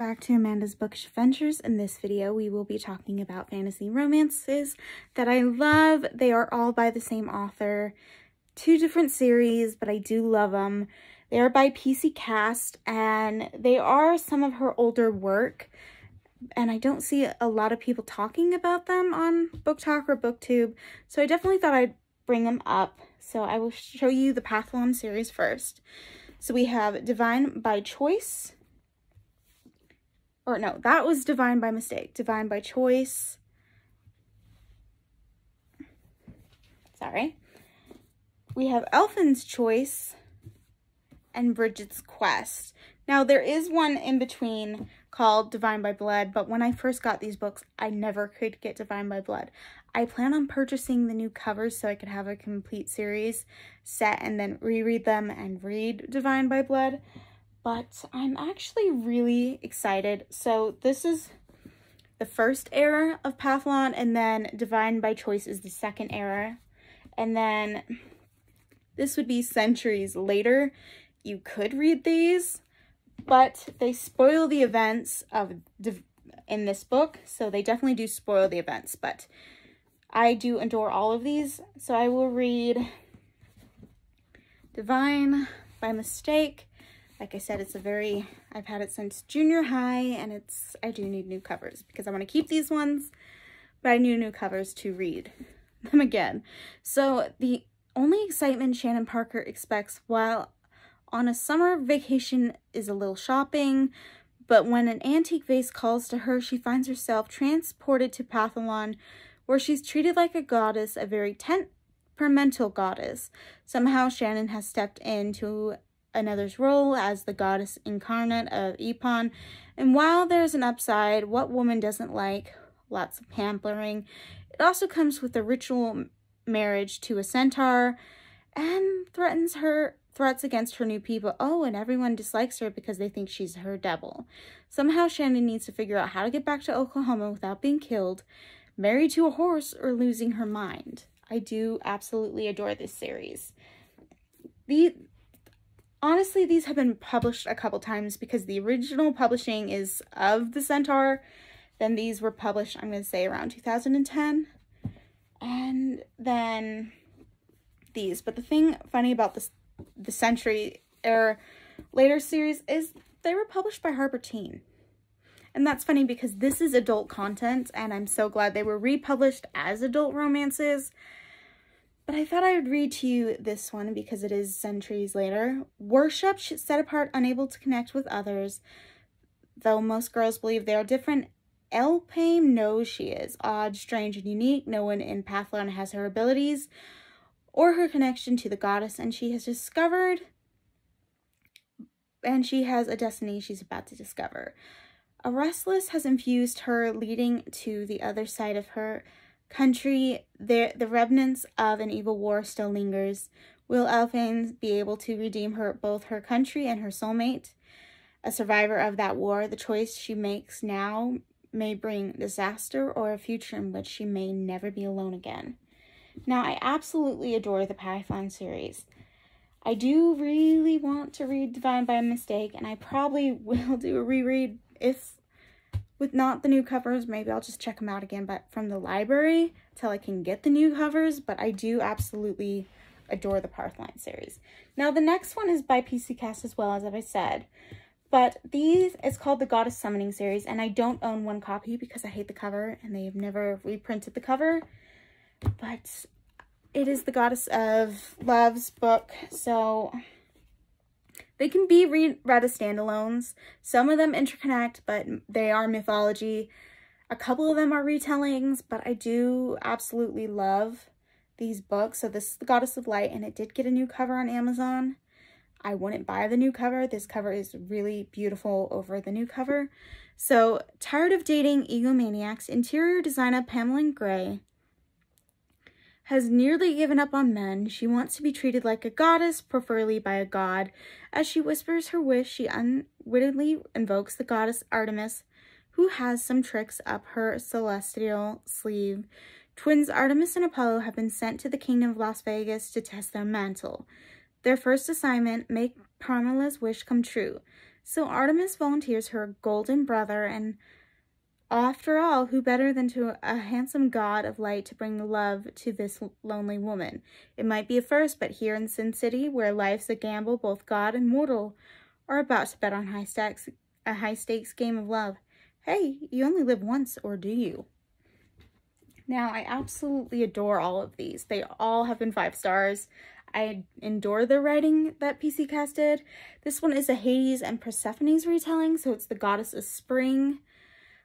back to Amanda's Bookish Adventures. In this video, we will be talking about fantasy romances that I love. They are all by the same author. Two different series, but I do love them. They are by PC Cast, and they are some of her older work. And I don't see a lot of people talking about them on BookTok or BookTube, so I definitely thought I'd bring them up. So I will show you the Pathlon series first. So we have Divine by Choice. Or no, that was Divine by mistake. Divine by Choice. Sorry. We have Elfin's Choice and Bridget's Quest. Now, there is one in between called Divine by Blood, but when I first got these books, I never could get Divine by Blood. I plan on purchasing the new covers so I could have a complete series set and then reread them and read Divine by Blood. But I'm actually really excited. So this is the first era of Pathlon, and then Divine by Choice is the second era. And then this would be centuries later. You could read these, but they spoil the events of in this book. So they definitely do spoil the events, but I do adore all of these. So I will read Divine by mistake. Like I said, I've had it since junior high, and I do need new covers because I want to keep these ones, but I need new covers to read them again. So the only excitement Shannon Parker expects while on a summer vacation is a little shopping, but when an antique vase calls to her, she finds herself transported to Pathlon, where she's treated like a goddess, a very temperamental goddess. Somehow Shannon has stepped into another's role as the goddess incarnate of Epon, and while there's an upside, what woman doesn't like lots of pampering? It also comes with a ritual marriage to a centaur and threats against her new people. Oh, and everyone dislikes her because they think she's her devil. Somehow Shannon needs to figure out how to get back to Oklahoma without being killed, married to a horse, or losing her mind. I do absolutely adore this series. Honestly, these have been published a couple times because the original publishing is of the Centaur. Then these were published, I'm going to say, around 2010. And then these. But the thing funny about the Century or later series is they were published by Harper Teen. And that's funny because this is adult content, and I'm so glad they were republished as adult romances. But I thought I would read to you this one because it is centuries later. Worship, set apart, unable to connect with others. Though most girls believe they are different, Elpame knows she is. Odd, strange, and unique. No one in Pathlon has her abilities or her connection to the goddess, and she has a destiny she's about to discover. A restless has infused her, leading to the other side of her country. The remnants of an evil war still lingers. Will Elpame be able to redeem both her country and her soulmate? A survivor of that war, the choice she makes now may bring disaster or a future in which she may never be alone again. Now, I absolutely adore the Pathlon series. I do really want to read Divine by mistake, and I probably will do a reread with not the new covers. Maybe I'll just check them out again, but from the library till I can get the new covers. But I do absolutely adore the Pathlon series. Now, the next one is by PC Cast as well, as I said. But it's called the Goddess Summoning series, and I don't own one copy because I hate the cover, and they've never reprinted the cover. But it is the Goddess of Love's book, so they can be read as standalones. Some of them interconnect, but they are mythology. A couple of them are retellings, but I do absolutely love these books. So this is the Goddess of Light, and it did get a new cover on Amazon. I wouldn't buy the new cover. This cover is really beautiful over the new cover. So, tired of dating egomaniacs, interior designer Pamela Gray has nearly given up on men. She wants to be treated like a goddess, preferably by a god. As she whispers her wish, she unwittingly invokes the goddess Artemis, who has some tricks up her celestial sleeve. Twins Artemis and Apollo have been sent to the kingdom of Las Vegas to test their mantle. Their first assignment, make Pamela's wish come true. So Artemis volunteers her golden brother, and after all, who better than to a handsome god of light to bring love to this lonely woman? It might be a first, but here in Sin City, where life's a gamble, both god and mortal are about to bet on a high-stakes game of love. Hey, you only live once, or do you? Now, I absolutely adore all of these. They all have been 5 stars. I adore the writing that PC Cast did. This one is a Hades and Persephone's retelling, so it's the goddess of spring.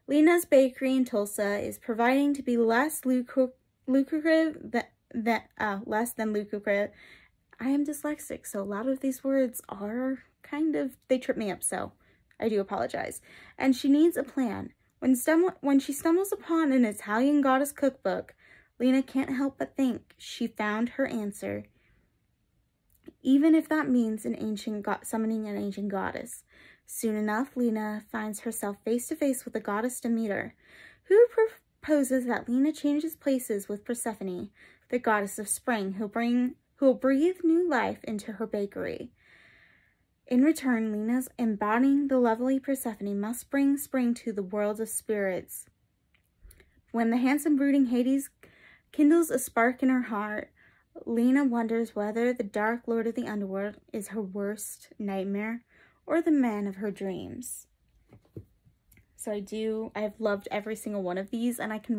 Lena's Bakery in Tulsa is providing to be less lucrative less than lucrative. I am dyslexic, so a lot of these words are they trip me up, so I do apologize. And she needs a plan. When she stumbles upon an Italian goddess cookbook, Lena can't help but think she found her answer, even if that means summoning an ancient goddess. Soon enough, Lena finds herself face to face with the goddess Demeter, who proposes that Lena changes places with Persephone, the goddess of spring, who will breathe new life into her bakery. In return, Lena's embodying the lovely Persephone must bring spring to the world of spirits. When the handsome brooding Hades kindles a spark in her heart, Lena wonders whether the dark lord of the underworld is her worst nightmare or the man of her dreams. So I've loved every single one of these, and I can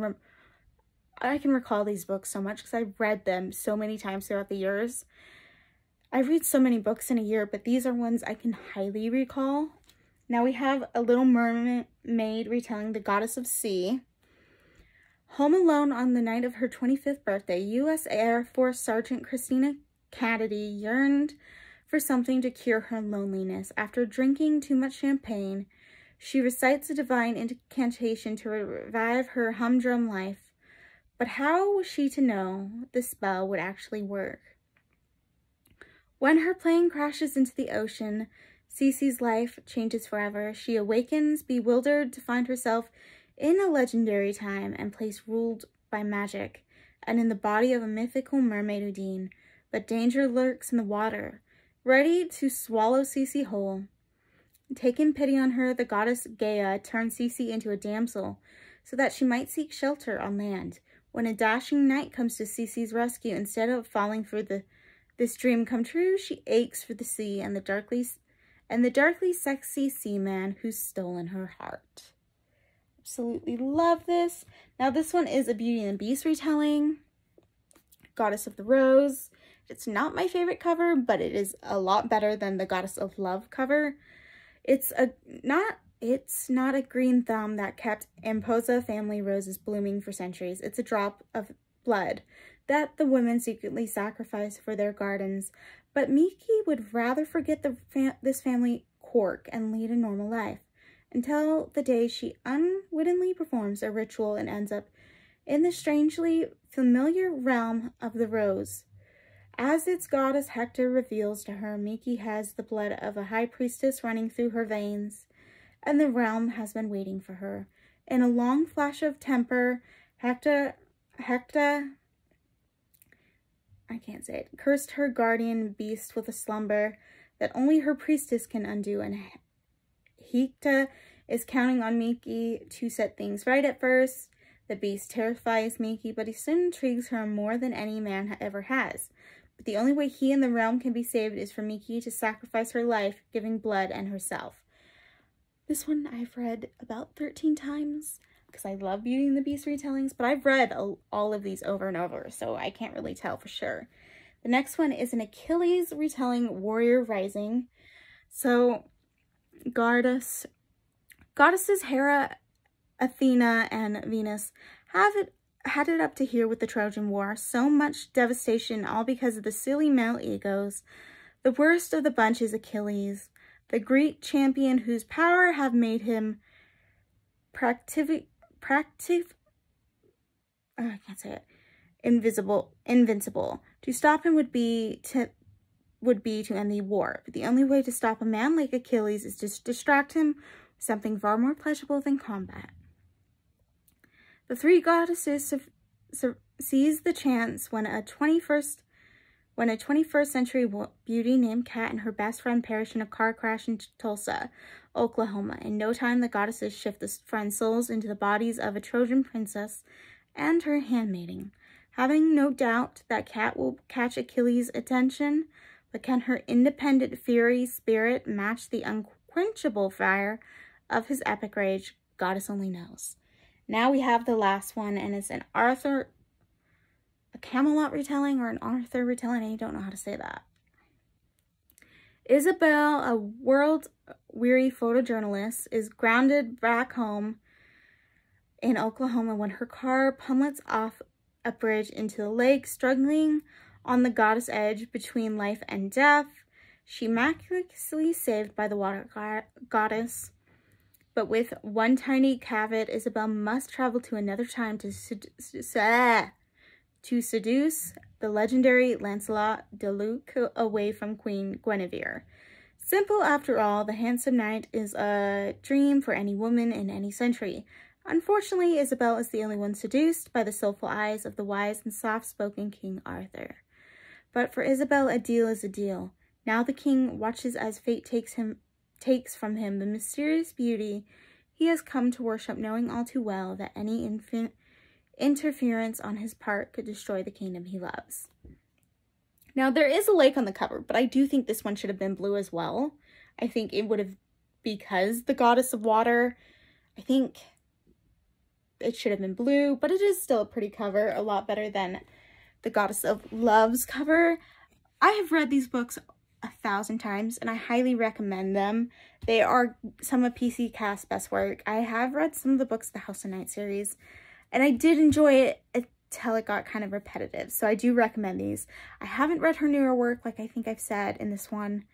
recall these books so much because I've read them so many times throughout the years. I read so many books in a year, but these are ones I can highly recall. Now we have A Little Mermaid retelling The Goddess of Sea. Home alone on the night of her 25th birthday, U.S. Air Force Sergeant Christina Kennedy yearned for something to cure her loneliness. After drinking too much champagne, she recites a divine incantation to revive her humdrum life. But how was she to know the spell would actually work? When her plane crashes into the ocean, Cece's life changes forever. She awakens, bewildered, to find herself in a legendary time and place ruled by magic, and in the body of a mythical mermaid Udine. But danger lurks in the water, ready to swallow Cece whole. Taking pity on her, the goddess Gaia turned Cece into a damsel, so that she might seek shelter on land. When a dashing knight comes to Cece's rescue, instead of falling for this dream come true, she aches for the sea and the darkly sexy seaman who's stolen her heart. Absolutely love this. Now this one is a Beauty and the Beast retelling. Goddess of the Rose. It's not my favorite cover, but it is a lot better than the Goddess of Love cover. It's not a green thumb that kept Amposa family roses blooming for centuries. It's a drop of blood that the women secretly sacrifice for their gardens. But Miki would rather forget this family quirk and lead a normal life, until the day she unwittingly performs a ritual and ends up in the strangely familiar realm of the rose. As its goddess Hector reveals to her, Miki has the blood of a high priestess running through her veins, and the realm has been waiting for her. In a long flash of temper, Hector cursed her guardian beast with a slumber that only her priestess can undo, and Hector is counting on Miki to set things right at first. The beast terrifies Miki, but he soon intrigues her more than any man ever has. But the only way he and the realm can be saved is for Miki to sacrifice her life, giving blood and herself. This one I've read about 13 times because I love Beauty and the Beast retellings, but I've read all of these over and over, so I can't really tell for sure. The next one is an Achilles retelling, Warrior Rising. So goddesses Hera, Athena, and Venus had it up to here with the Trojan War. So much devastation, all because of the silly male egos. The worst of the bunch is Achilles, the Greek champion whose power have made him invincible. To stop him would be to end the war. But the only way to stop a man like Achilles is to distract him with something far more pleasurable than combat. The three goddesses seize the chance when when a 21st century beauty named Kat and her best friend perish in a car crash in Tulsa, Oklahoma. In no time, the goddesses shift the friends' souls into the bodies of a Trojan princess and her handmaiden. Having no doubt that Kat will catch Achilles' attention, but can her independent fury spirit match the unquenchable fire of his epic rage? Goddess only knows. Now we have the last one, and it's a Camelot retelling or an Arthur retelling. I don't know how to say that. Isabel, a world-weary photojournalist, is grounded back home in Oklahoma when her car pummels off a bridge into the lake. Struggling on the goddess edge between life and death, she miraculously saved by the water goddess. But with one tiny caveat, Isabel must travel to another time to seduce the legendary Lancelot de Luc away from Queen Guinevere. Simple after all, the handsome knight is a dream for any woman in any century. Unfortunately, Isabel is the only one seduced by the soulful eyes of the wise and soft-spoken King Arthur. But for Isabel, a deal is a deal. Now the king watches as fate takes from him the mysterious beauty he has come to worship, knowing all too well that any interference on his part could destroy the kingdom he loves. Now, there is a lake on the cover, but I do think this one should have been blue as well. I think it would have, because the goddess of water, I think it should have been blue, but it is still a pretty cover, a lot better than the Goddess of Love's cover. I have read these books 1,000 times, and I highly recommend them. They are some of PC Cast's best work. I have read some of the books of the House of Night series, and I did enjoy it until it got kind of repetitive, so I do recommend these. I haven't read her newer work, like I think I've said in this one,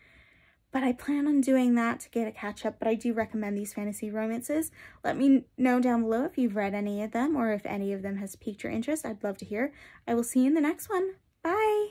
but I plan on doing that to get a catch-up, but I do recommend these fantasy romances. Let me know down below if you've read any of them, or if any of them has piqued your interest. I'd love to hear. I will see you in the next one. Bye!